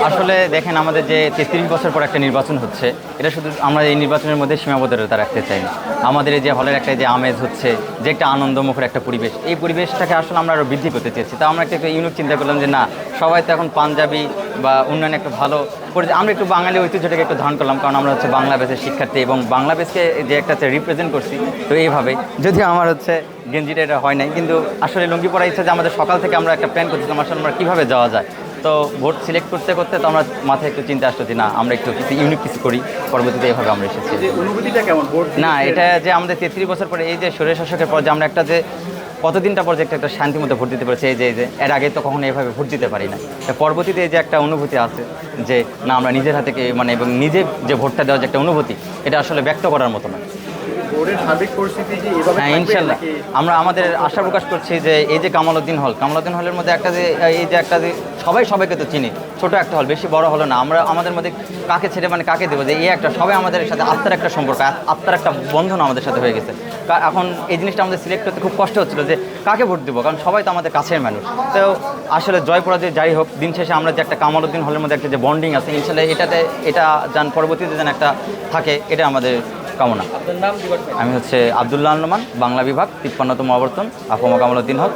আসলে দেখেন, আমাদের যে 33 বছর পর একটা নির্বাচন হচ্ছে, এটা শুধু আমরা এই নির্বাচনের মধ্যে সীমাবদ্ধতা রাখতে চাই না। আমাদের এই যে হলের একটা যে আমেজ হচ্ছে, যে একটা আনন্দমুখর একটা পরিবেশ, এই পরিবেশটাকে আসলে আমরা আরও বৃদ্ধি করতে চেয়েছি। তা আমরা একটা ইউনিক চিন্তা করলাম যে না, সবাই তো এখন পাঞ্জাবি বা অন্যান্য একটা ভালো আমরা একটু বাঙালি ঐতিহ্যটাকে একটু ধারণ করলাম, কারণ আমরা হচ্ছে বাংলাদেশের শিক্ষার্থী এবং বাংলাদেশকে যে একটা রিপ্রেজেন্ট করছি। তো এইভাবে যদি আমার হচ্ছে গেঞ্জিটা এটা হয় নাই, কিন্তু আসলে লুঙ্গি পরা ইচ্ছা যে আমাদের সকাল থেকে আমরা একটা প্ল্যান করছিলাম আসলে আমরা কীভাবে যাওয়া যায়। তো ভোট সিলেক্ট করতে করতে তো আমরা মাথায় একটু চিন্তা আসতো যে না, আমরা একটু কিছু ইউনিক কিছু করি। পরবর্তীতে এইভাবে আমরা এসেছি। অনুভূতিটা কেমন ভোট? না, এটা যে আমাদের 33 বছর পরে এই যে স্বৈর শাসকের পর যে আমরা একটা যে কতদিনটা পর যে একটা শান্তির মধ্যে ভোট দিতে পারছি, এই যে এর আগে তো কখনো এভাবে ভোট দিতে পারি না। পরবর্তীতে এই যে একটা অনুভূতি আছে যে না, আমরা নিজের হাতে মানে এবং নিজে যে ভোটটা দেওয়ার যে একটা অনুভূতি, এটা আসলে ব্যক্ত করার মতো না। হ্যাঁ, ইনশাল্লাহ আমরা আমাদের আশা প্রকাশ করছি যে এই যে কামালউদ্দিন হলের মধ্যে একটা যে এই যে একটা যে সবাইকে তো চিনি, ছোট একটা হল, বেশি বড় হলো না। আমরা আমাদের মধ্যে কাকে ছেড়ে মানে কাকে দেবো, যে এই একটা সবাই আমাদের সাথে আত্মার একটা সম্পর্ক, আত্মার একটা বন্ধন আমাদের সাথে হয়ে গেছে। এখন এই জিনিসটা আমাদের সিলেক্ট করতে খুব কষ্ট হচ্ছিল যে কাকে ভোট দেবো, কারণ সবাই তো আমাদের কাছের মানুষ। তো আসলে জয় পরাজয় যাই হোক, দিন শেষে আমরা যে একটা কামালউদ্দিন হলের মধ্যে একটা যে বন্ডিং আছে, ইনশাল্লাহ এটা যান পরবর্তীতে যেন একটা থাকে, এটা আমাদের কামনা। আমি হচ্ছে আব্দুল্লাহ আল নোমান, বাংলা বিভাগ, 53তম আবর্তন, আফম কামালউদ্দিন হক।